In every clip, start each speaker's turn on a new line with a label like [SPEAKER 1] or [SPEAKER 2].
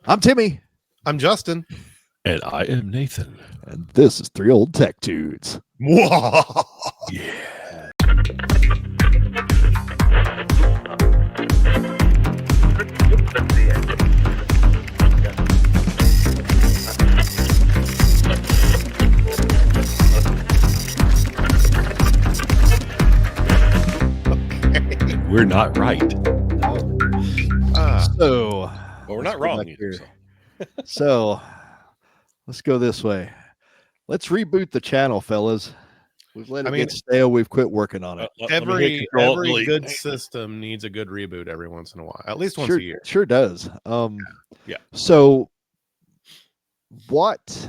[SPEAKER 1] I'm Timmy.
[SPEAKER 2] I'm Justin.
[SPEAKER 3] And I am Nathan.
[SPEAKER 1] And this is Three Old Tech Dudes.
[SPEAKER 3] Yeah. We're not right.
[SPEAKER 1] So,
[SPEAKER 3] But we're
[SPEAKER 1] let's
[SPEAKER 3] not
[SPEAKER 1] go
[SPEAKER 3] wrong
[SPEAKER 1] back
[SPEAKER 3] either.
[SPEAKER 1] here. So, let's go this way. Let's reboot the channel, fellas. We've let it get stale. We've quit working on it.
[SPEAKER 2] Every good system needs a good reboot every once in a while, at least once a year.
[SPEAKER 1] Sure does.
[SPEAKER 3] Yeah.
[SPEAKER 1] So, what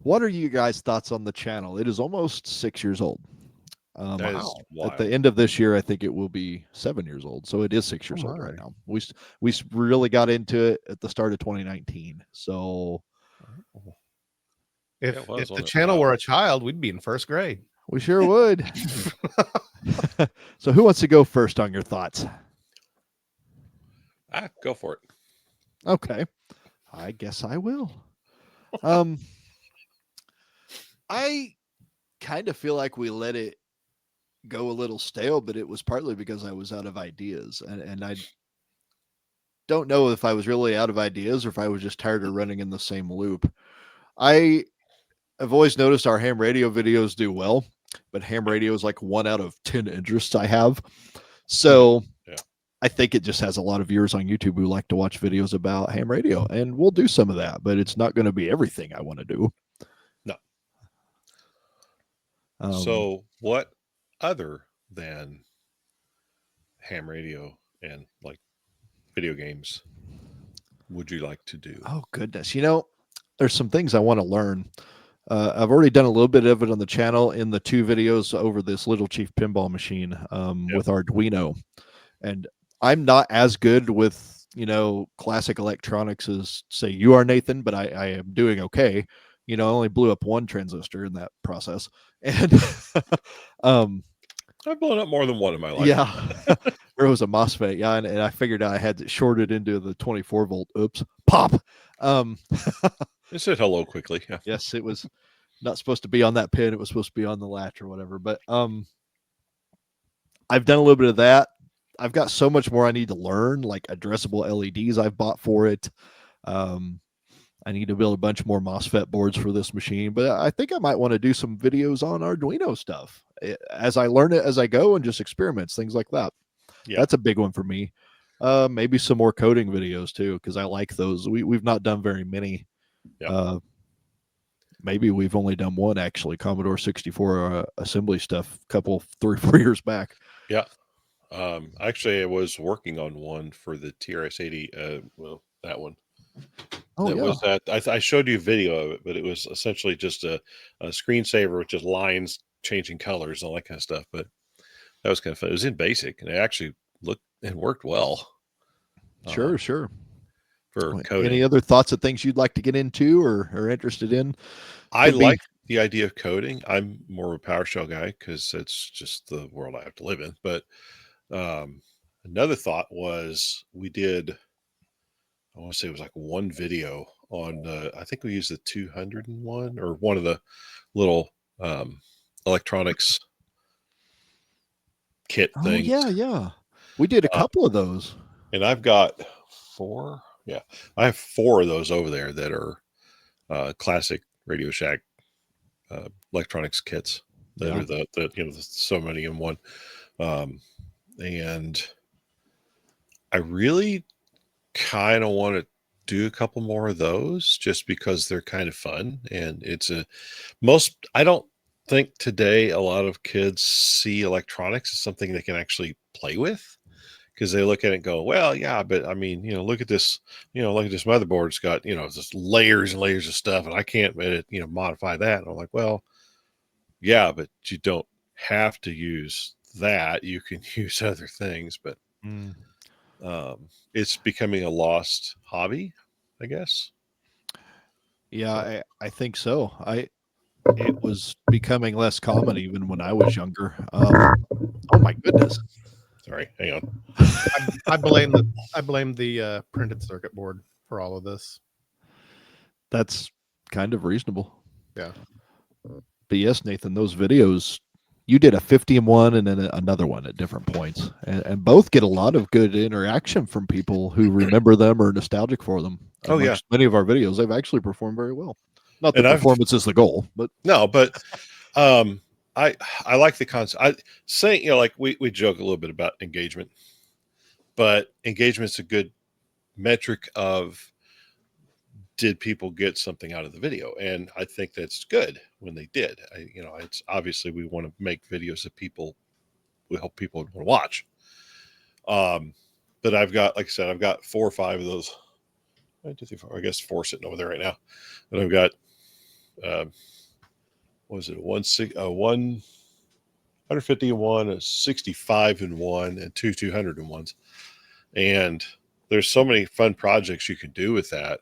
[SPEAKER 1] are you guys' thoughts on the channel? It is almost 6 years old.
[SPEAKER 3] That is wild.
[SPEAKER 1] At the end of this year, I think it will be 7 years old. So it is 6 years old right now. We really got into it at the start of 2019. So
[SPEAKER 2] if the channel were a child, we'd be in first grade.
[SPEAKER 1] We sure would. So who wants to go first on your thoughts?
[SPEAKER 3] Go for it.
[SPEAKER 1] Okay. I guess I will. I kind of feel like we let it go a little stale, but it was partly because I was out of ideas, and I don't know if I was really out of ideas or if I was just tired of running in the same loop. I've always noticed our ham radio videos do well, but ham radio is like 1 out of 10 interests I have. So yeah. I think it just has a lot of viewers on YouTube who like to watch videos about ham radio, and we'll do some of that, but it's not going to be everything I want to do.
[SPEAKER 3] No. So what other than ham radio and like video games would you like to do?
[SPEAKER 1] Oh goodness. There's some things I want to learn. I've already done a little bit of it on the channel in the 2 videos over this Little Chief pinball machine with Arduino. And I'm not as good with, classic electronics as say you are, Nathan, but I am doing okay. I only blew up 1 transistor in that process. And
[SPEAKER 3] I've blown up more than 1 in my life.
[SPEAKER 1] Yeah. There was a MOSFET. Yeah. And I figured out I had it shorted into the 24 volt. Oops. Pop.
[SPEAKER 3] It said hello quickly. Yeah.
[SPEAKER 1] Yes, it was not supposed to be on that pin. It was supposed to be on the latch or whatever. But I've done a little bit of that. I've got so much more I need to learn, like addressable LEDs I've bought for it. I need to build a bunch more MOSFET boards for this machine, but I think I might want to do some videos on Arduino stuff as I learn it as I go and just experiments, things like that. Yeah. That's a big one for me. Maybe some more coding videos too, because I like those. We've not done very many. Yeah. Maybe we've only done 1 actually, Commodore 64 assembly stuff, 3 or 4 years back.
[SPEAKER 3] Yeah. Actually, I was working on one for the TRS-80. That one.
[SPEAKER 1] Oh,
[SPEAKER 3] it was that I showed you a video of it, but it was essentially just a screensaver with just lines changing colors and all that kind of stuff. But that was kind of fun. It was in BASIC, and it actually looked and worked well.
[SPEAKER 1] Sure.
[SPEAKER 3] For coding.
[SPEAKER 1] Any other thoughts of things you'd like to get into or interested in?
[SPEAKER 3] I like the idea of coding. I'm more of a PowerShell guy because it's just the world I have to live in. But another thought was we did, I want to say it was like 1 video on I think we used the 201 or one of the little electronics kit things.
[SPEAKER 1] Yeah. We did a couple of those.
[SPEAKER 3] And I've got 4. Yeah. I have 4 of those over there that are classic Radio Shack electronics kits that are the so many in one. And I really kind of want to do a couple more of those just because they're kind of fun, and I don't think today a lot of kids see electronics as something they can actually play with, because they look at it and go, well, yeah, but I mean, look at this, look at this motherboard. It's got, just layers and layers of stuff, and I can't, modify that. And I'm like, well, yeah, but you don't have to use that. You can use other things, but it's becoming a lost hobby, I guess.
[SPEAKER 1] Yeah, I think so. It was becoming less common even when I was younger. Oh my goodness.
[SPEAKER 3] Sorry, hang on.
[SPEAKER 2] I blame the printed circuit board for all of this.
[SPEAKER 1] That's kind of reasonable.
[SPEAKER 2] Yeah.
[SPEAKER 1] But yes, Nathan, those videos, you did a 50 in one and then another one at different points. And both get a lot of good interaction from people who remember them or are nostalgic for them.
[SPEAKER 3] Oh, yeah.
[SPEAKER 1] Amongst many of our videos, they've actually performed very well. Not that
[SPEAKER 3] And
[SPEAKER 1] performance is the goal, but
[SPEAKER 3] no, but I like the concept. I say, you know, like we joke a little bit about engagement, but engagement's a good metric of did people get something out of the video, and I think that's good when they did. It's obviously we want to make videos that we hope people want to watch. But I've got, like I said, I've got 4 or 5 of those. 1, 2, 3, 4, I guess 4 sitting over there right now, and I've got what was it, 150 in one, a 65 in one, and 200 in ones. And there's so many fun projects you can do with that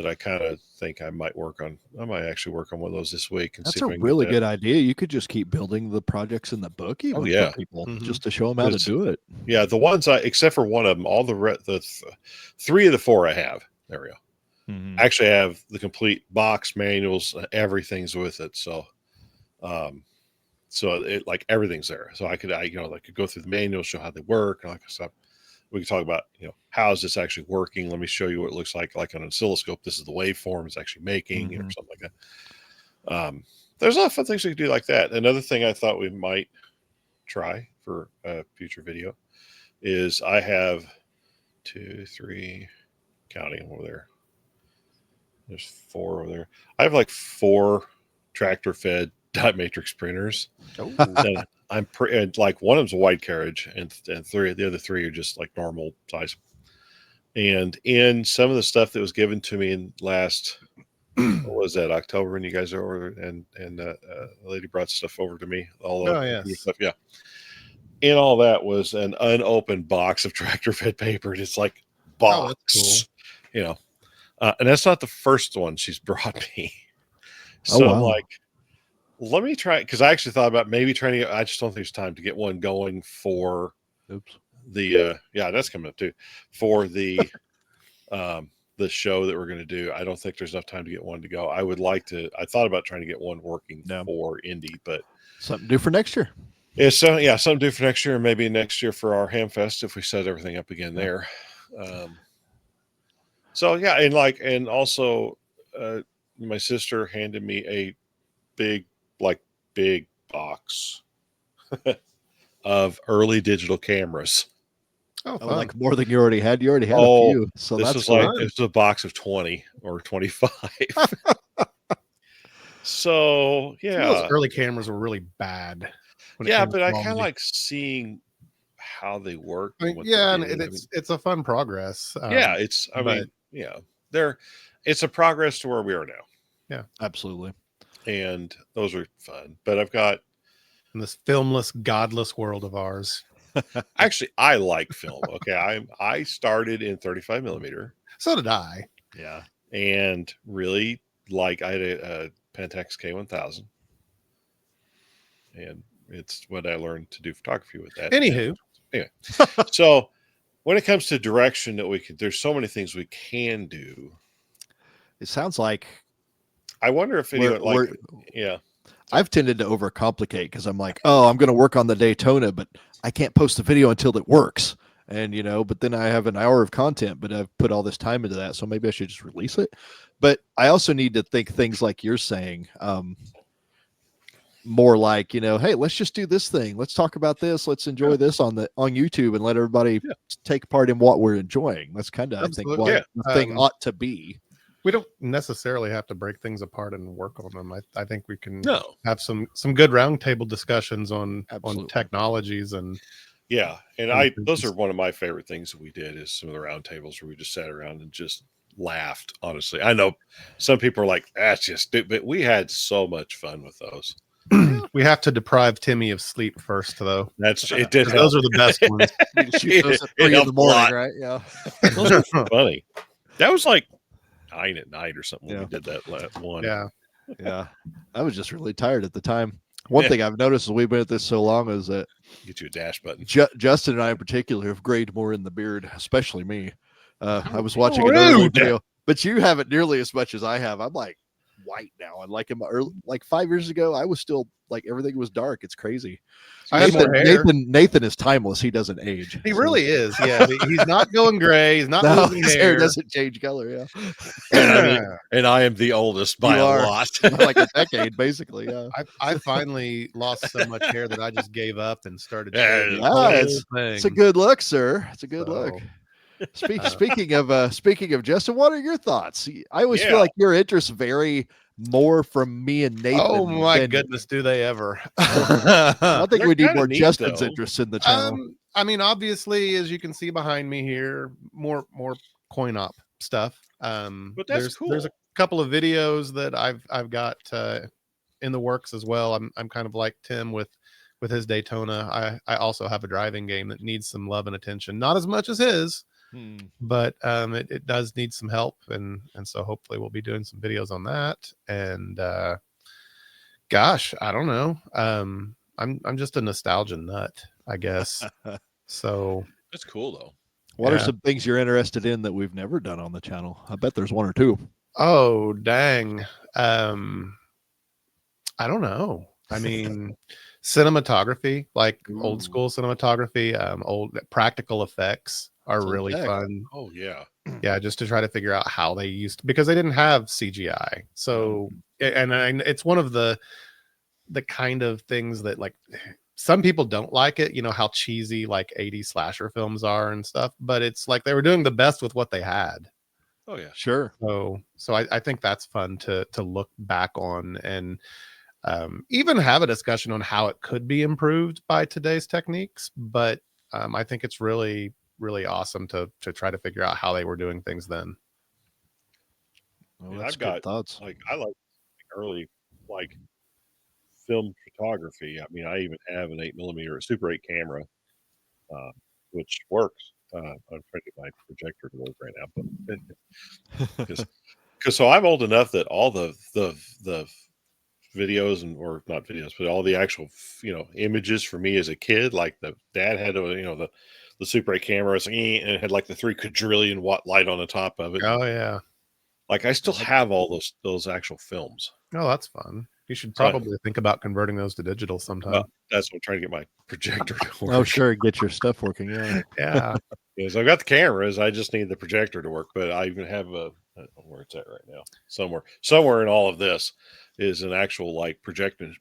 [SPEAKER 3] I kind of think I might actually work on one of those this week. And
[SPEAKER 1] that's
[SPEAKER 3] see if
[SPEAKER 1] a
[SPEAKER 3] I can
[SPEAKER 1] really
[SPEAKER 3] get
[SPEAKER 1] good idea. You could just keep building the projects in the book even
[SPEAKER 3] yeah.
[SPEAKER 1] for people,
[SPEAKER 2] Mhm.
[SPEAKER 1] just to show them how to do it.
[SPEAKER 3] Yeah, the ones except for one of them, all the 3 of the 4 I have. There we go.
[SPEAKER 1] Mhm.
[SPEAKER 3] Actually, I have the complete box, manuals, everything's with it. So it, like, everything's there. So I could go through the manual, show how they work, and all that stuff. We can talk about, how is this actually working? Let me show you what it looks like on an oscilloscope. This is the waveform it's actually making, or something like that. There's a lot of fun things we could do like that. Another thing I thought we might try for a future video is I have 2, 3, counting over there. There's 4 over there. I have like 4 tractor fed dot matrix printers. And I'm like, one of them's a wide carriage, and the other 3 are just like normal size. And in some of the stuff that was given to me in last, what was that, October, when you guys are over, and the lady brought stuff over to me, all
[SPEAKER 2] yes.
[SPEAKER 3] stuff, yeah. And all that was an unopened box of tractor fed paper. And it's like, box,
[SPEAKER 2] that's cool.
[SPEAKER 3] And that's not the first one she's brought me.
[SPEAKER 1] Oh,
[SPEAKER 3] So
[SPEAKER 1] wow.
[SPEAKER 3] I'm like, let me try, because I actually thought about maybe trying to. I just don't think there's time to get one going for the. Yeah, that's coming up too. For the show that we're going to do, I don't think there's enough time to get one to go. I would like to. I thought about trying to get one working for Indy, but
[SPEAKER 1] something to do for next year.
[SPEAKER 3] Yeah, something to do for next year, and maybe next year for our Hamfest if we set everything up again there. And also, my sister handed me a big box of early digital cameras.
[SPEAKER 2] Oh,
[SPEAKER 1] Oh, like more than you already had. You already had a few, so
[SPEAKER 3] this
[SPEAKER 1] that's
[SPEAKER 3] was
[SPEAKER 1] cool.
[SPEAKER 3] it's a box of 20 or 25. So yeah,
[SPEAKER 2] some of those early cameras were really bad.
[SPEAKER 3] Yeah, but I kind of like seeing how they work.
[SPEAKER 2] And it's a fun progress.
[SPEAKER 3] It's a progress to where we are now.
[SPEAKER 2] Yeah,
[SPEAKER 1] absolutely.
[SPEAKER 3] And those are fun. But I've got
[SPEAKER 2] in this filmless, godless world of ours.
[SPEAKER 3] Actually, I like film. Okay, I started in 35 millimeter.
[SPEAKER 2] So did I.
[SPEAKER 1] Yeah,
[SPEAKER 3] and really I had a Pentax K1000, and it's what I learned to do photography with that.
[SPEAKER 2] Anywho,
[SPEAKER 3] anyway, so when it comes to direction there's so many things we can do.
[SPEAKER 1] It sounds like.
[SPEAKER 3] I wonder if anyone yeah.
[SPEAKER 1] I've tended to overcomplicate because I'm like, oh, I'm going to work on the Daytona, but I can't post the video until it works. And, but then I have an hour of content, but I've put all this time into that. So maybe I should just release it. But I also need to think things like you're saying, more like, hey, let's just do this thing. Let's talk about this. Let's enjoy this on YouTube and let everybody take part in what we're enjoying. That's kind of, I think, what the thing ought to be.
[SPEAKER 2] We don't necessarily have to break things apart and work on them. I think we can have some good roundtable discussions on technologies and
[SPEAKER 3] those are one of my favorite things that we did is some of the roundtables where we just sat around and just laughed. Honestly, I know some people are like, that's just stupid, but we had so much fun with those.
[SPEAKER 2] We have to deprive Timmy of sleep first, though.
[SPEAKER 3] It did.
[SPEAKER 2] Those are the best ones.
[SPEAKER 1] Shoot those at 3 in the morning, right? Yeah,
[SPEAKER 3] those are funny. That was like 9 at night or something when we did that last one.
[SPEAKER 1] Yeah. I was just really tired at the time. One thing I've noticed as we've been at this so long is that
[SPEAKER 3] get you a dash button.
[SPEAKER 1] Justin and I in particular have grayed more in the beard, especially me. I was watching an earlier video, but you haven't nearly as much as I have. I'm like white now, and like in my like 5 years ago, I was still like everything was dark. It's crazy.
[SPEAKER 2] I have more hair.
[SPEAKER 1] Nathan is timeless. He doesn't age.
[SPEAKER 2] He really is. Yeah, he's not going gray. He's not losing
[SPEAKER 1] his
[SPEAKER 2] hair.
[SPEAKER 1] hair doesn't change color. Yeah,
[SPEAKER 3] and I am the oldest by a lot,
[SPEAKER 1] like a decade, basically. Yeah,
[SPEAKER 2] I finally lost so much hair that I just gave up and started.
[SPEAKER 1] It's a good look, sir. It's a good look. Speaking of Justin, what are your thoughts? I always feel like your interests vary more from me and Nathan.
[SPEAKER 2] Oh my goodness, do they ever?
[SPEAKER 1] I think we need more Justin's interests in the channel.
[SPEAKER 2] I mean, obviously, as you can see behind me here, more coin op stuff. But that's cool. There's a couple of videos that I've got in the works as well. I'm kind of like Tim with his Daytona. I also have a driving game that needs some love and attention, not as much as his. But it does need some help, and so hopefully we'll be doing some videos on that. And gosh, I don't know. I'm just a nostalgia nut, I guess. So
[SPEAKER 3] that's cool though.
[SPEAKER 1] What are some things you're interested in that we've never done on the channel? I bet there's one or two.
[SPEAKER 2] Oh dang. I don't know. I mean, cinematography, like old school cinematography, old practical effects are really fun.
[SPEAKER 3] Oh yeah.
[SPEAKER 2] Yeah, just to try to figure out how they used because they didn't have CGI. So and it's one of the kind of things that like some people don't like it, you know, how cheesy like 80s slasher films are and stuff, but it's like they were doing the best with what they had.
[SPEAKER 3] Oh yeah,
[SPEAKER 1] sure.
[SPEAKER 2] So I think that's fun to look back on and even have a discussion on how it could be improved by today's techniques. But I think it's really, really awesome to try to figure out how they were doing things then.
[SPEAKER 1] Well, I've got thoughts.
[SPEAKER 3] Like I like early like film photography. I mean, I even have an 8mm Super 8 camera, which works. I'm trying to get my projector to work right now, but because so I'm old enough that all the videos or not videos, but all the actual images for me as a kid, like the dad had the Super 8 cameras and it had like the 3 quadrillion watt light on the top of it.
[SPEAKER 2] Oh yeah,
[SPEAKER 3] like I still have all those actual films.
[SPEAKER 2] Oh, that's fun. You should probably think about converting those to digital sometime.
[SPEAKER 3] That's what I'm trying to get my projector to work.
[SPEAKER 1] Oh, sure. Get your stuff working. Yeah.
[SPEAKER 2] Yeah.
[SPEAKER 3] So I've got the cameras. I just need the projector to work. But I even have where it's at right now. Somewhere in all of this is an actual like projection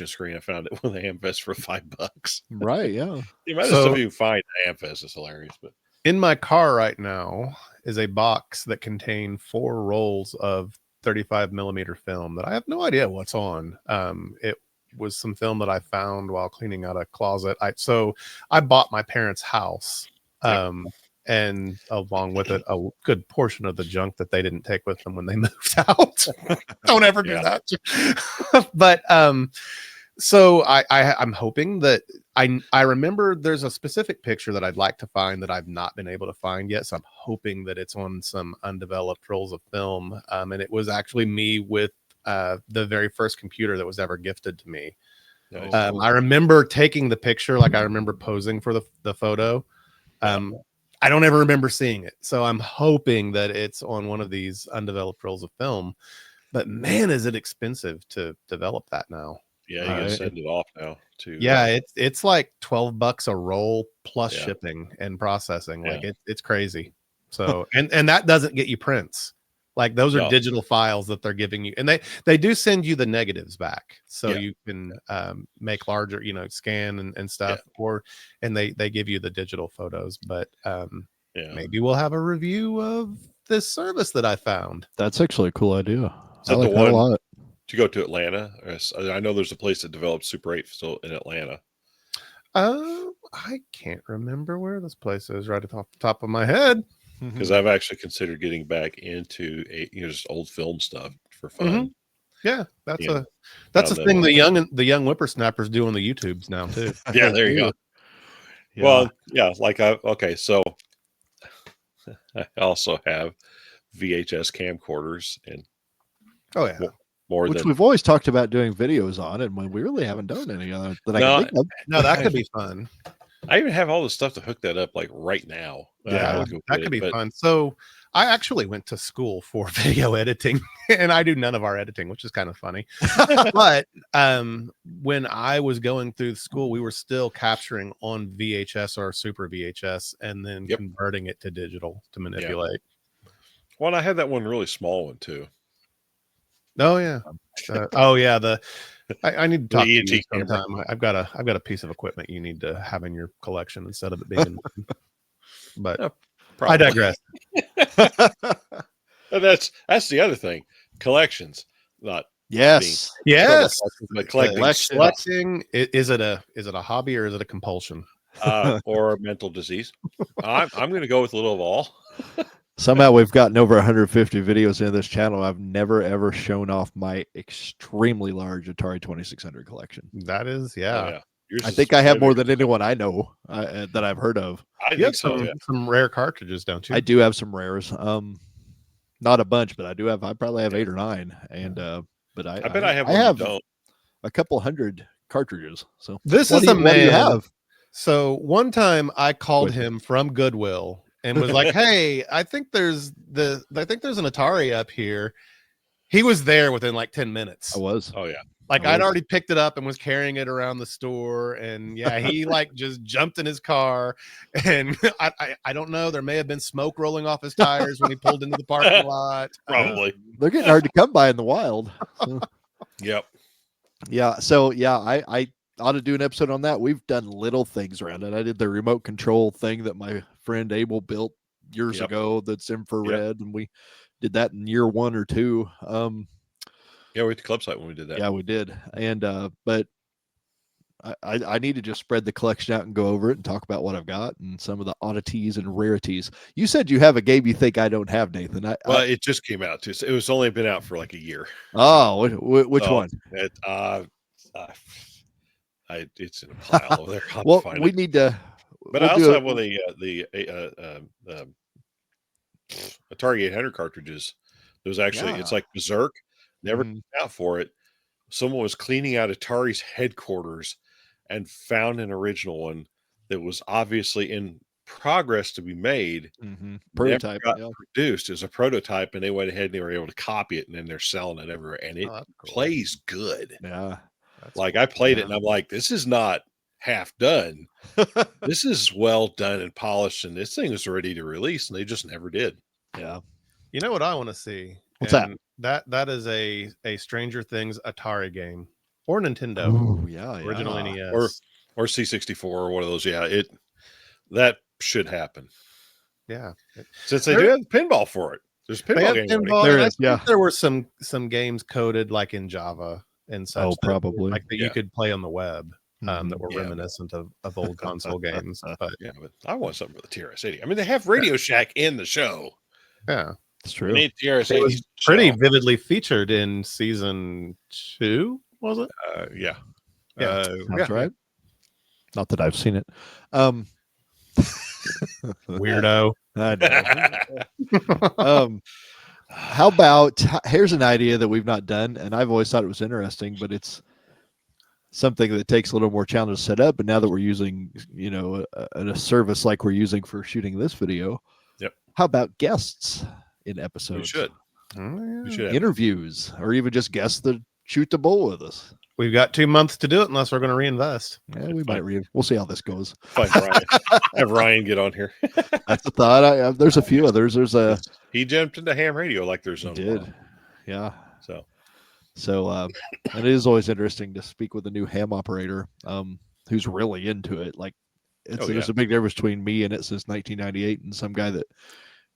[SPEAKER 3] screen. I found it with the Amfest for $5.
[SPEAKER 1] Right. Yeah.
[SPEAKER 3] The amount of stuff you find at Amfest is hilarious. But
[SPEAKER 2] in my car right now is a box that contained 4 rolls of 35mm film that I have no idea what's on. It was some film that I found while cleaning out a closet. So I bought my parents' house, and along with it, a good portion of the junk that they didn't take with them when they moved out. Don't ever do that. But so I'm hoping that I remember there's a specific picture that I'd like to find that I've not been able to find yet. So I'm hoping that it's on some undeveloped rolls of film. And it was actually me with the very first computer that was ever gifted to me. Nice. I remember taking the picture, like I remember posing for the photo. I don't ever remember seeing it. So I'm hoping that it's on one of these undeveloped rolls of film. But man, is it expensive to develop that now.
[SPEAKER 3] Yeah, you can send it off now too.
[SPEAKER 2] Yeah, it's like $12 a roll plus shipping and processing. Like it's crazy. So and that doesn't get you prints. Like those are digital files that they're giving you, and they do send you the negatives back, so you can make larger, scan and stuff, and they give you the digital photos. But maybe we'll have a review of this service that I found.
[SPEAKER 1] That's actually a cool idea.
[SPEAKER 3] I like that a lot. To go to Atlanta, I know there's a place that develops Super 8 still in Atlanta.
[SPEAKER 2] I can't remember where this place is right off the top of my head.
[SPEAKER 3] Because I've actually considered getting back into just old film stuff for fun.
[SPEAKER 2] Yeah, that's a thing the young whippersnappers do on the YouTubes now too.
[SPEAKER 3] Yeah, there you go. Yeah. Well, so I also have VHS camcorders and
[SPEAKER 1] which we've always talked about doing videos on, and when we really haven't done any other that I can think of.
[SPEAKER 2] No, that could be fun.
[SPEAKER 3] I even have all the stuff to hook that up like right now.
[SPEAKER 1] Yeah.
[SPEAKER 2] That
[SPEAKER 3] I
[SPEAKER 2] would
[SPEAKER 3] go
[SPEAKER 2] that
[SPEAKER 3] get
[SPEAKER 2] could
[SPEAKER 3] it,
[SPEAKER 2] be
[SPEAKER 3] but
[SPEAKER 2] fun. So I actually went to school for video editing, and I do none of our editing, which is kind of funny. But when I was going through school, we were still capturing on VHS or Super VHS, and then
[SPEAKER 3] Yep.
[SPEAKER 2] converting it to digital to manipulate.
[SPEAKER 3] well, and I had that one really small one too.
[SPEAKER 2] Oh yeah. Oh yeah. I need to
[SPEAKER 3] The
[SPEAKER 2] talk to you
[SPEAKER 3] ENT camera.
[SPEAKER 2] sometime. I've got a piece of equipment you need to have in your collection instead of it being in mine. But
[SPEAKER 3] Yeah,
[SPEAKER 2] I
[SPEAKER 3] probably.
[SPEAKER 2] digress.
[SPEAKER 3] And that's the other thing. Collections, not
[SPEAKER 1] Yes.
[SPEAKER 2] Yes.
[SPEAKER 3] but collecting
[SPEAKER 1] Collection.
[SPEAKER 3] stuff,
[SPEAKER 2] Collecting, is it a hobby or is it a compulsion?
[SPEAKER 3] or a mental disease. I'm going to go with a little of all.
[SPEAKER 1] Somehow we've gotten over 150 videos in this channel. I've never ever shown off my extremely large Atari 2600 collection.
[SPEAKER 2] That is,
[SPEAKER 3] Oh,
[SPEAKER 2] yeah.
[SPEAKER 3] yeah. Yours
[SPEAKER 1] I
[SPEAKER 3] is
[SPEAKER 1] think I have
[SPEAKER 3] way
[SPEAKER 1] more
[SPEAKER 3] bigger.
[SPEAKER 1] than anyone I know that I've heard of.
[SPEAKER 3] I
[SPEAKER 2] You have
[SPEAKER 3] think so. Yeah.
[SPEAKER 2] some rare cartridges, don't you?
[SPEAKER 1] I do have some rares. Not a bunch, but I do have. I probably have 8 or 9, and but
[SPEAKER 3] I bet I have
[SPEAKER 1] I
[SPEAKER 3] one you
[SPEAKER 1] have
[SPEAKER 3] don't.
[SPEAKER 1] a couple hundred cartridges. So
[SPEAKER 2] This
[SPEAKER 1] what
[SPEAKER 2] is
[SPEAKER 1] do
[SPEAKER 2] a
[SPEAKER 1] you, what do you
[SPEAKER 2] man.
[SPEAKER 1] have?
[SPEAKER 2] So one time I called
[SPEAKER 1] Good.
[SPEAKER 2] him from Goodwill and was like, "Hey, I think there's an Atari up here." He was there within like 10 minutes.
[SPEAKER 1] I was.
[SPEAKER 3] Oh yeah.
[SPEAKER 2] Like
[SPEAKER 1] I
[SPEAKER 2] I'd
[SPEAKER 1] was.
[SPEAKER 2] already picked it up and was carrying it around the store, and yeah, he like just jumped in his car, and I don't know. There may have been smoke rolling off his tires when he pulled into the parking lot.
[SPEAKER 3] Probably.
[SPEAKER 1] They're getting hard to come by in the wild. So,
[SPEAKER 3] Yep.
[SPEAKER 1] yeah. So yeah, I ought to do an episode on that. We've done little things around it. I did the remote control thing that my friend Abel built years
[SPEAKER 3] Yep.
[SPEAKER 1] ago. That's infrared, and we did that in year 1 or 2.
[SPEAKER 3] Yeah, we were at the club site when we did that.
[SPEAKER 1] Yeah, we did. And but I need to just spread the collection out and go over it and talk about what I've got and some of the oddities and rarities. You said you have a game you think I don't have, Nathan.
[SPEAKER 3] Well, it just came out too. So it was only been out for like a year.
[SPEAKER 1] Which
[SPEAKER 3] So
[SPEAKER 1] one?
[SPEAKER 3] It's in a pile over there. I'll
[SPEAKER 1] Well,
[SPEAKER 3] find
[SPEAKER 1] we
[SPEAKER 3] it.
[SPEAKER 1] need to.
[SPEAKER 3] But
[SPEAKER 1] we'll
[SPEAKER 3] I
[SPEAKER 1] do
[SPEAKER 3] also
[SPEAKER 1] it-
[SPEAKER 3] have one of the Atari 800 cartridges. There was actually, it's
[SPEAKER 1] Yeah.
[SPEAKER 3] like Berserk. Never
[SPEAKER 1] Mhm.
[SPEAKER 3] out for it. Someone was cleaning out Atari's headquarters and found an original one that was obviously in progress to be made.
[SPEAKER 1] Mhm.
[SPEAKER 3] Never
[SPEAKER 1] Prototype.
[SPEAKER 3] got
[SPEAKER 1] Yeah.
[SPEAKER 3] produced as a prototype, and they went ahead and they were able to copy it, and then they're selling it everywhere, and it
[SPEAKER 2] Oh, that's cool.
[SPEAKER 3] plays good.
[SPEAKER 1] Yeah.
[SPEAKER 2] That's
[SPEAKER 3] Like
[SPEAKER 2] cool.
[SPEAKER 3] I played it,
[SPEAKER 1] Yeah.
[SPEAKER 3] and I'm like, this is not half done. This is well done and polished, and this thing is ready to release, and they just never did.
[SPEAKER 1] Yeah.
[SPEAKER 2] You know what I want to see?
[SPEAKER 1] What's that?
[SPEAKER 2] That is a Stranger Things Atari game or Nintendo
[SPEAKER 1] Oh, yeah.
[SPEAKER 2] original
[SPEAKER 1] Yeah.
[SPEAKER 2] NES.
[SPEAKER 3] Or C64 or one of those. Yeah, that should happen.
[SPEAKER 2] Yeah,
[SPEAKER 3] Since they do have the pinball for it. There's a
[SPEAKER 2] they
[SPEAKER 3] pinball
[SPEAKER 2] have
[SPEAKER 3] game.
[SPEAKER 2] pinball.
[SPEAKER 1] There
[SPEAKER 2] and I
[SPEAKER 1] is, yeah.
[SPEAKER 2] think there were some games coded like in Java and such.
[SPEAKER 1] Oh,
[SPEAKER 2] that-
[SPEAKER 1] probably.
[SPEAKER 2] like that you
[SPEAKER 3] Yeah.
[SPEAKER 2] could play on the web.
[SPEAKER 1] Mhm.
[SPEAKER 2] That were
[SPEAKER 3] Yeah.
[SPEAKER 2] reminiscent of old console games. But
[SPEAKER 3] Yeah, but I want something for the TRS-80. I mean, they have Radio Shack in the show.
[SPEAKER 2] yeah,
[SPEAKER 1] It's
[SPEAKER 3] We
[SPEAKER 1] true.
[SPEAKER 3] need TRS-80.
[SPEAKER 2] it was pretty vividly featured in season 2, was it?
[SPEAKER 3] Yeah.
[SPEAKER 2] Yeah.
[SPEAKER 1] Sounds right. Not that I've seen it.
[SPEAKER 2] Weirdo.
[SPEAKER 1] I know. How about here's an idea that we've not done, and I've always thought it was interesting, but it's something that takes a little more challenge to set up. But now that we're using, a service like we're using for shooting this video,
[SPEAKER 3] Yep.
[SPEAKER 1] How about guests in
[SPEAKER 3] We
[SPEAKER 1] episodes?
[SPEAKER 3] should.
[SPEAKER 2] Oh,
[SPEAKER 3] We
[SPEAKER 2] yeah.
[SPEAKER 3] should have.
[SPEAKER 1] Interviews, or even just guests that shoot the bull with us.
[SPEAKER 2] We've got 2 months to do it unless we're going to reinvest.
[SPEAKER 1] Yeah, we might read. We'll see how this goes.
[SPEAKER 3] Find Ryan. Have Ryan get on here.
[SPEAKER 1] That's a thought. There's a few others. There's a.
[SPEAKER 3] He jumped into ham radio like there's no
[SPEAKER 1] Did.
[SPEAKER 3] tomorrow.
[SPEAKER 1] Yeah.
[SPEAKER 3] So
[SPEAKER 1] And it is always interesting to speak with a new ham operator who's really into it. Like, there's a big difference between me in it since 1998 and some guy that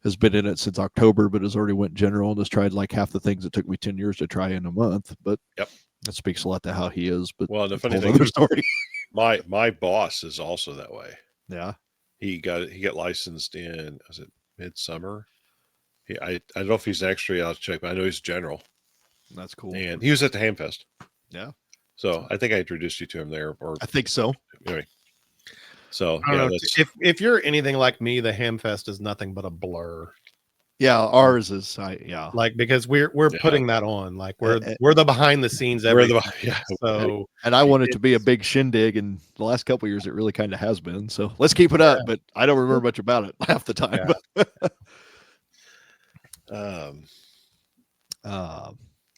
[SPEAKER 1] has been in it since October, but has already went general and has tried like half the things it took me 10 years to try in a month. But that speaks a lot to how he is. But
[SPEAKER 3] well, the
[SPEAKER 1] that's a
[SPEAKER 3] funny
[SPEAKER 1] whole
[SPEAKER 3] thing
[SPEAKER 1] other
[SPEAKER 3] is,
[SPEAKER 1] story.
[SPEAKER 3] my boss is also that way.
[SPEAKER 1] Yeah.
[SPEAKER 3] He got licensed in, was it midsummer? I don't know if he's an extra. I'll check, but I know he's general.
[SPEAKER 1] That's cool.
[SPEAKER 3] And he was at the Hamfest.
[SPEAKER 1] Yeah.
[SPEAKER 3] So I think I introduced you to him there. Or
[SPEAKER 1] I think so.
[SPEAKER 3] anyway. So
[SPEAKER 2] I don't
[SPEAKER 3] yeah,
[SPEAKER 2] know. If you're anything like me, the Hamfest is nothing but a blur.
[SPEAKER 1] Yeah, ours is yeah.
[SPEAKER 2] Like, because we're
[SPEAKER 3] Yeah.
[SPEAKER 2] putting that on, like
[SPEAKER 1] And
[SPEAKER 2] we're the behind the scenes
[SPEAKER 3] We're
[SPEAKER 2] everything.
[SPEAKER 3] the yeah.
[SPEAKER 2] So
[SPEAKER 1] I want it to be a
[SPEAKER 2] it's-
[SPEAKER 1] big shindig, and the last couple of years it really kind of has been. So let's keep it
[SPEAKER 2] Yeah.
[SPEAKER 1] up. But I don't remember much about it half the time.
[SPEAKER 3] Um,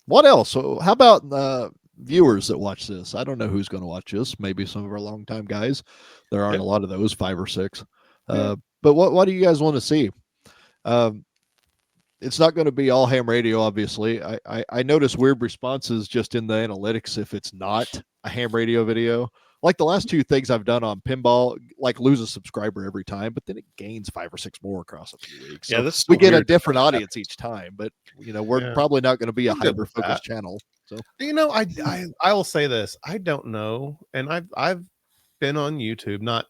[SPEAKER 1] What else? So how about viewers that watch this? I don't know who's going to watch this. Maybe some of our longtime guys. There aren't
[SPEAKER 3] Yeah.
[SPEAKER 1] a lot of those, 5 or 6.
[SPEAKER 3] Yeah.
[SPEAKER 1] But what do you guys want to see? It's not going to be all ham radio, obviously. I notice weird responses just in the analytics if it's not a ham radio video. Like the last 2 things I've done on pinball, like lose a subscriber every time, but then it gains 5 or 6 more across a few weeks. So
[SPEAKER 3] Yeah, that's
[SPEAKER 1] we
[SPEAKER 3] so
[SPEAKER 1] get a
[SPEAKER 3] weird.
[SPEAKER 1] different audience each time, but we're
[SPEAKER 2] Yeah.
[SPEAKER 1] probably not going to be a
[SPEAKER 2] I'm good with
[SPEAKER 1] hyper focused
[SPEAKER 2] that.
[SPEAKER 1] channel. So
[SPEAKER 2] I will say this. I don't know, and I've been on YouTube, not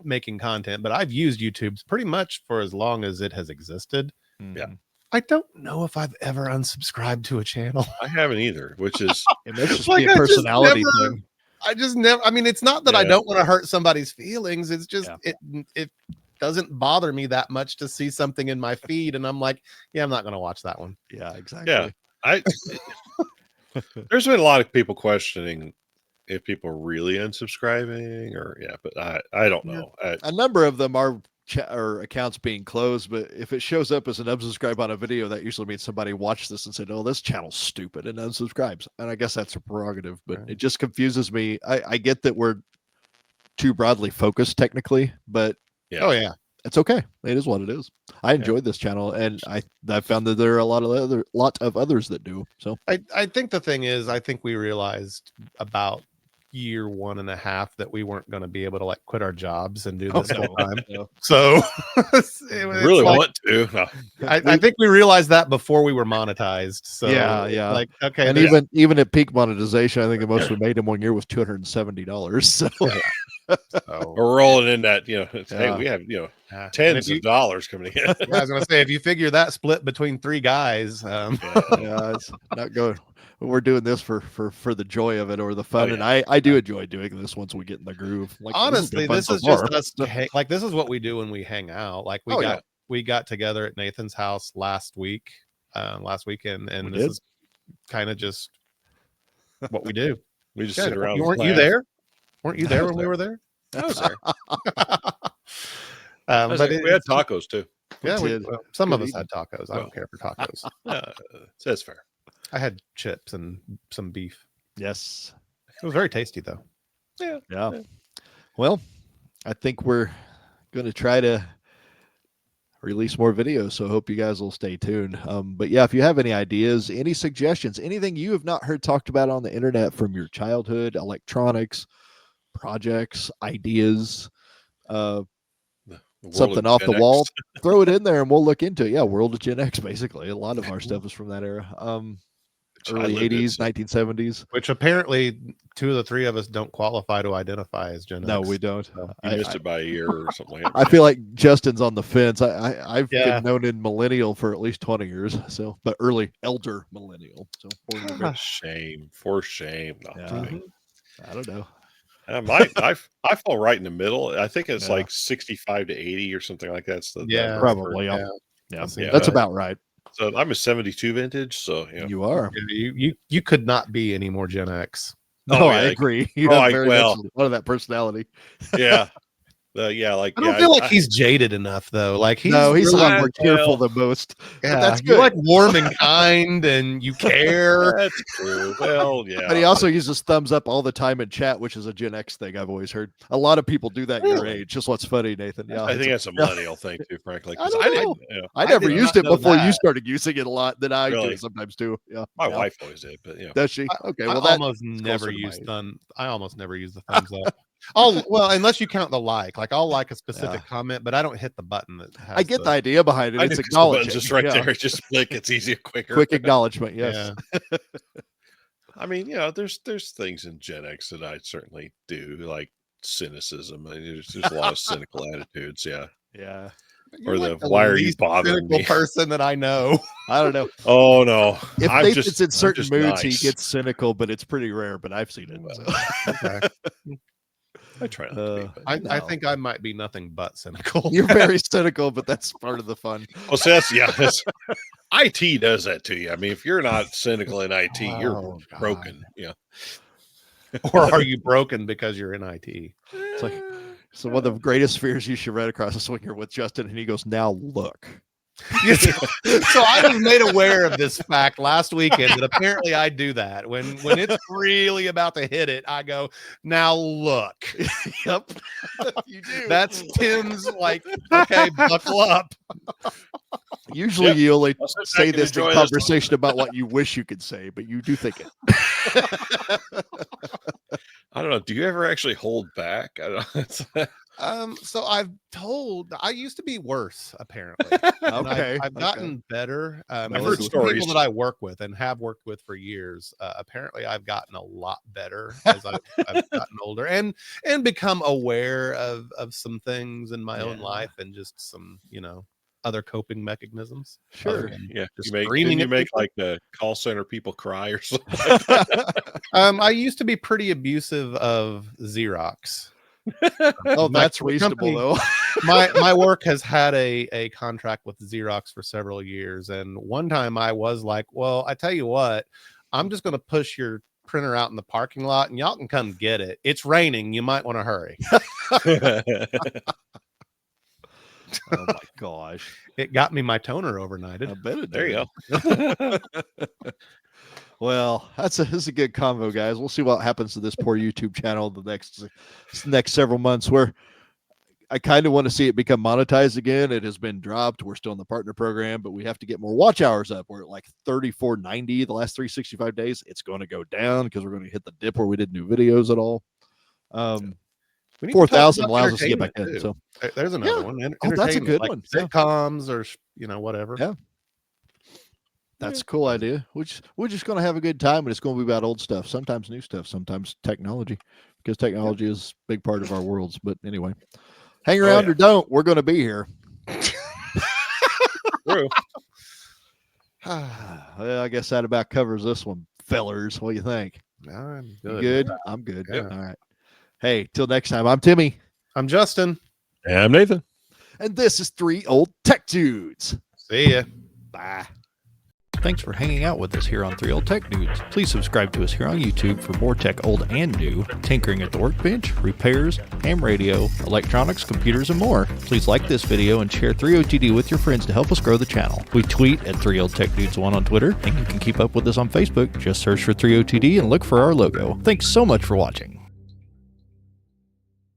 [SPEAKER 2] making content, but I've used YouTube pretty much for as long as it has existed.
[SPEAKER 3] Yeah.
[SPEAKER 2] I don't know if I've ever unsubscribed to a channel.
[SPEAKER 3] I haven't either, which is
[SPEAKER 1] it may just
[SPEAKER 2] Like,
[SPEAKER 1] be a
[SPEAKER 2] I just
[SPEAKER 1] personality
[SPEAKER 2] never-
[SPEAKER 1] thing.
[SPEAKER 2] I just never. I mean, it's not that I
[SPEAKER 3] Yeah.
[SPEAKER 2] don't want to hurt somebody's feelings. It's just
[SPEAKER 1] Yeah.
[SPEAKER 2] it doesn't bother me that much to see something in my feed, and I'm like, yeah, I'm not going to watch that one.
[SPEAKER 1] Yeah, exactly.
[SPEAKER 3] yeah. There's been a lot of people questioning if people are really unsubscribing or but I don't know.
[SPEAKER 1] A number of them are or accounts being closed, but if it shows up as an unsubscribe on a video, that usually means somebody watched this and said, "Oh, this channel's stupid," and unsubscribes. And I guess that's a prerogative, but
[SPEAKER 2] Right.
[SPEAKER 1] it just confuses me. I get that we're too broadly focused technically, but
[SPEAKER 3] Yeah.
[SPEAKER 2] Oh yeah,
[SPEAKER 1] it's okay. It is what it is. I enjoyed this channel, and I found that there are a lot of others that do. So
[SPEAKER 2] I think the thing is, I think we realized about year 1.5 that we weren't going to be able to like quit our jobs and do this full time. So it's
[SPEAKER 3] really
[SPEAKER 2] like-
[SPEAKER 3] want to. No.
[SPEAKER 2] I think we realized that before we were monetized. So
[SPEAKER 1] Yeah.
[SPEAKER 2] like okay,
[SPEAKER 1] and
[SPEAKER 2] this-
[SPEAKER 1] even at peak monetization, I think the most we made in 1 year was $270. So
[SPEAKER 2] so,
[SPEAKER 3] We're rolling in that, hey,
[SPEAKER 1] Yeah.
[SPEAKER 3] we have,
[SPEAKER 2] yeah. And
[SPEAKER 3] tens
[SPEAKER 2] if you-
[SPEAKER 3] of dollars coming in.
[SPEAKER 2] I was going to say, if you figure that split between 3 guys,
[SPEAKER 1] yeah, it's not going. We're doing this for the joy of it or the fun,
[SPEAKER 3] Oh,
[SPEAKER 1] and I do enjoy doing this once we get in the groove. Like
[SPEAKER 2] honestly,
[SPEAKER 1] been fun
[SPEAKER 2] this
[SPEAKER 1] so
[SPEAKER 2] is just
[SPEAKER 1] far.
[SPEAKER 2] us. Like this is what we do when we hang out. Like we got together at Nathan's house last weekend, and
[SPEAKER 1] We
[SPEAKER 2] this
[SPEAKER 1] did.
[SPEAKER 2] is kind of just what we do.
[SPEAKER 3] We just
[SPEAKER 2] Yeah,
[SPEAKER 3] sit around. and
[SPEAKER 2] weren't you
[SPEAKER 3] laugh.
[SPEAKER 2] there? Weren't you
[SPEAKER 3] I
[SPEAKER 2] there
[SPEAKER 3] was
[SPEAKER 2] when we
[SPEAKER 3] there.
[SPEAKER 2] were there?
[SPEAKER 3] I was there.
[SPEAKER 2] But
[SPEAKER 3] We had tacos too.
[SPEAKER 2] yeah,
[SPEAKER 1] did.
[SPEAKER 2] well, some of
[SPEAKER 1] Good
[SPEAKER 2] us had tacos. I don't
[SPEAKER 3] Well.
[SPEAKER 2] care for tacos.
[SPEAKER 3] That's fair.
[SPEAKER 2] I had chips and some beef.
[SPEAKER 1] Yes.
[SPEAKER 2] It was very tasty though.
[SPEAKER 1] Yeah. Well, I think we're going to try to release more videos, so I hope you guys will stay tuned. But yeah, if you have any ideas, any suggestions, anything you have not heard talked about on the internet from your childhood, electronics, projects, ideas,
[SPEAKER 3] The world
[SPEAKER 1] something
[SPEAKER 3] of
[SPEAKER 1] off
[SPEAKER 3] Gen
[SPEAKER 1] the wall,
[SPEAKER 3] X.
[SPEAKER 1] throw it in there and we'll look into it. Yeah, World of Gen X, basically. A lot of our stuff is from that era.
[SPEAKER 3] Which I
[SPEAKER 1] Early
[SPEAKER 3] lived in,
[SPEAKER 1] 80s,
[SPEAKER 3] so
[SPEAKER 1] 1970s.
[SPEAKER 2] Which apparently 2 of the 3 of us don't qualify to identify as Gen
[SPEAKER 1] No,
[SPEAKER 2] X.
[SPEAKER 1] we don't.
[SPEAKER 2] So,
[SPEAKER 3] you missed it by a year or something like that.
[SPEAKER 1] I feel like Justin's on the fence. I've
[SPEAKER 2] Yeah.
[SPEAKER 1] been known in millennial for at least 20 years. So, but early elder millennial. So,
[SPEAKER 3] For shame. No,
[SPEAKER 1] Yeah.
[SPEAKER 3] I'm kidding.
[SPEAKER 1] I don't know.
[SPEAKER 3] I fall right in the middle. I think it's
[SPEAKER 1] Yeah.
[SPEAKER 3] like 65 to 80 or something like that. That's the
[SPEAKER 2] Yeah.
[SPEAKER 3] number.
[SPEAKER 1] Probably. Yeah.
[SPEAKER 2] yeah.
[SPEAKER 1] Yeah.
[SPEAKER 2] Yeah.
[SPEAKER 1] That's about right.
[SPEAKER 3] So I'm a 72 vintage. So
[SPEAKER 1] You are.
[SPEAKER 2] You could not be any more Gen X.
[SPEAKER 1] No,
[SPEAKER 3] Oh,
[SPEAKER 1] I
[SPEAKER 3] yeah.
[SPEAKER 1] agree. You
[SPEAKER 3] Oh,
[SPEAKER 1] have very
[SPEAKER 3] well.
[SPEAKER 1] much a lot of that personality.
[SPEAKER 3] yeah. Like
[SPEAKER 2] I don't feel like he's jaded enough though. Like he's
[SPEAKER 1] no, he's a lot
[SPEAKER 3] really-
[SPEAKER 1] more cheerful than most.
[SPEAKER 2] Yeah,
[SPEAKER 1] that's
[SPEAKER 2] you're
[SPEAKER 1] good.
[SPEAKER 2] like warm and kind, and you care.
[SPEAKER 3] That's true. Well, yeah.
[SPEAKER 1] But he also uses thumbs up all the time in chat, which is a Gen X thing I've always heard. A lot of people do that your
[SPEAKER 2] Really?
[SPEAKER 1] age. Just what's funny, Nathan. Yeah,
[SPEAKER 3] I think
[SPEAKER 1] it's
[SPEAKER 3] that's a millennial thing too, frankly. 'cause
[SPEAKER 1] I don't know.
[SPEAKER 3] didn't.
[SPEAKER 1] I never
[SPEAKER 2] did
[SPEAKER 1] used
[SPEAKER 2] not
[SPEAKER 1] it
[SPEAKER 2] know
[SPEAKER 1] before you
[SPEAKER 2] that.
[SPEAKER 1] started using it a lot. Then I do
[SPEAKER 3] Really?
[SPEAKER 1] it sometimes too. Yeah.
[SPEAKER 3] My
[SPEAKER 1] Yeah.
[SPEAKER 3] wife always did, but
[SPEAKER 1] Does she? Okay.
[SPEAKER 2] I
[SPEAKER 1] Well, that
[SPEAKER 2] almost never
[SPEAKER 1] closer to
[SPEAKER 2] use
[SPEAKER 1] my
[SPEAKER 2] I almost never use the thumbs up. Well, unless you count the like. Like I'll like a specific comment, but I don't hit the button that has
[SPEAKER 1] I get the idea behind it.
[SPEAKER 3] I
[SPEAKER 1] It's
[SPEAKER 3] just the button
[SPEAKER 1] acknowledging.
[SPEAKER 3] just right
[SPEAKER 1] Yeah.
[SPEAKER 3] there. Just click. It's easier, quicker.
[SPEAKER 1] Quick acknowledgement. Yes.
[SPEAKER 2] Yeah.
[SPEAKER 3] I mean, there's things in Gen X that I certainly do, like cynicism. I mean, there's a lot of cynical attitudes. Yeah.
[SPEAKER 1] Yeah.
[SPEAKER 2] You're
[SPEAKER 3] Or
[SPEAKER 2] like
[SPEAKER 3] the why are you
[SPEAKER 2] least
[SPEAKER 3] bothering
[SPEAKER 2] cynical
[SPEAKER 3] me?
[SPEAKER 2] person that I know.
[SPEAKER 1] I don't know.
[SPEAKER 3] Oh no.
[SPEAKER 1] If
[SPEAKER 3] I'm
[SPEAKER 1] Nathan's
[SPEAKER 3] just
[SPEAKER 1] in
[SPEAKER 3] I'm
[SPEAKER 1] certain
[SPEAKER 3] just
[SPEAKER 1] moods,
[SPEAKER 3] nice.
[SPEAKER 1] he gets cynical, but it's pretty rare. But I've seen it.
[SPEAKER 3] Well,
[SPEAKER 1] so.
[SPEAKER 2] Okay.
[SPEAKER 3] I try not to be. But.
[SPEAKER 2] I
[SPEAKER 1] No.
[SPEAKER 2] think I might be nothing but cynical.
[SPEAKER 1] You're very cynical, but that's part of the fun.
[SPEAKER 3] Well, so that's IT does that to you. I mean, if you're not cynical in IT, you're
[SPEAKER 2] Oh, God.
[SPEAKER 3] broken. Yeah.
[SPEAKER 2] Or are you broken because you're in IT?
[SPEAKER 1] It's like, so one of the greatest fears you should read across the swinger with Justin, and he goes, "Now look."
[SPEAKER 2] So I was made aware of this fact last weekend that apparently I do that when it's really about to hit it. I go, "Now look."
[SPEAKER 1] Yep, you do.
[SPEAKER 2] That's Tim's like, okay, buckle up.
[SPEAKER 1] Usually
[SPEAKER 3] Yep.
[SPEAKER 1] you only
[SPEAKER 3] I'll sit back
[SPEAKER 1] say
[SPEAKER 3] and
[SPEAKER 1] this in
[SPEAKER 3] enjoy this
[SPEAKER 1] conversation about what you wish you could say, but you do think it.
[SPEAKER 3] I don't know. Do you ever actually hold back? I don't know.
[SPEAKER 2] So I used to be worse, apparently. And
[SPEAKER 1] Okay,
[SPEAKER 2] I've gotten better.
[SPEAKER 3] I've
[SPEAKER 2] With
[SPEAKER 3] heard
[SPEAKER 2] the
[SPEAKER 3] stories.
[SPEAKER 2] people that I work with and have worked with for years. Apparently, I've gotten a lot better as I've gotten older and become aware of some things in my own
[SPEAKER 1] Yeah.
[SPEAKER 2] life and just some other coping mechanisms.
[SPEAKER 1] Sure.
[SPEAKER 3] Yeah.
[SPEAKER 2] Just
[SPEAKER 3] Didn't
[SPEAKER 2] screaming
[SPEAKER 3] you
[SPEAKER 2] at
[SPEAKER 3] make
[SPEAKER 2] people.
[SPEAKER 3] like the call center people cry or something?
[SPEAKER 2] I used to be pretty abusive of Xerox.
[SPEAKER 1] Oh,
[SPEAKER 2] My
[SPEAKER 1] that's reasonable
[SPEAKER 2] company-
[SPEAKER 1] though.
[SPEAKER 2] my work has had a contract with Xerox for several years, and one time I was like, well, I tell you what, I'm just going to push your printer out in the parking lot and y'all can come get it. It's raining, you might want to hurry.
[SPEAKER 1] Oh my gosh,
[SPEAKER 2] It got me my toner overnighted.
[SPEAKER 1] I bet it.
[SPEAKER 3] There you
[SPEAKER 1] did.
[SPEAKER 3] go.
[SPEAKER 1] Well, this is a good convo, guys. We'll see what happens to this poor YouTube channel the next several months. Where I kind of want to see it become monetized again. It has been dropped. We're still in the partner program, but we have to get more watch hours up. We're at like 3490 the last 365 days. It's going to go down because we're going to hit the dip where we didn't do videos at all.
[SPEAKER 2] We need to talk
[SPEAKER 1] 4,000
[SPEAKER 2] about
[SPEAKER 1] allows us to get back
[SPEAKER 2] entertainment,
[SPEAKER 1] in.
[SPEAKER 2] too.
[SPEAKER 1] So
[SPEAKER 2] There's another
[SPEAKER 1] Yeah.
[SPEAKER 2] one.
[SPEAKER 1] Oh, that's a
[SPEAKER 2] Entertainment,
[SPEAKER 1] good
[SPEAKER 2] like
[SPEAKER 1] one. Yeah.
[SPEAKER 2] sitcoms or whatever.
[SPEAKER 1] Yeah. That's a cool idea. We're just going to have a good time, and it's going to be about old stuff, sometimes new stuff, sometimes technology, because technology is a big part of our worlds. But anyway, hang around
[SPEAKER 3] yeah.
[SPEAKER 1] or don't. We're going to be here.
[SPEAKER 3] True.
[SPEAKER 1] Well, I guess that about covers this one, fellers. What do you think?
[SPEAKER 2] I'm
[SPEAKER 1] You
[SPEAKER 2] good.
[SPEAKER 1] good? I'm good.
[SPEAKER 2] Yeah.
[SPEAKER 1] All right. Hey, till next time. I'm Timmy,
[SPEAKER 2] I'm Justin.
[SPEAKER 3] And I'm Nathan.
[SPEAKER 1] and this is Three Old Tech Dudes.
[SPEAKER 2] See ya.
[SPEAKER 1] Bye. Thanks for hanging out with us here on Three Old Tech Dudes. Please subscribe to us here on YouTube for more tech old and new, tinkering at the workbench, repairs, ham radio, electronics, computers, and more. Please like this video and share 30TD with your friends to help us grow the channel. We tweet at 3 Old Tech Dudes 1 on Twitter, and you can keep up with us on Facebook. Just search for 30TD and look for our logo. Thanks so much for watching.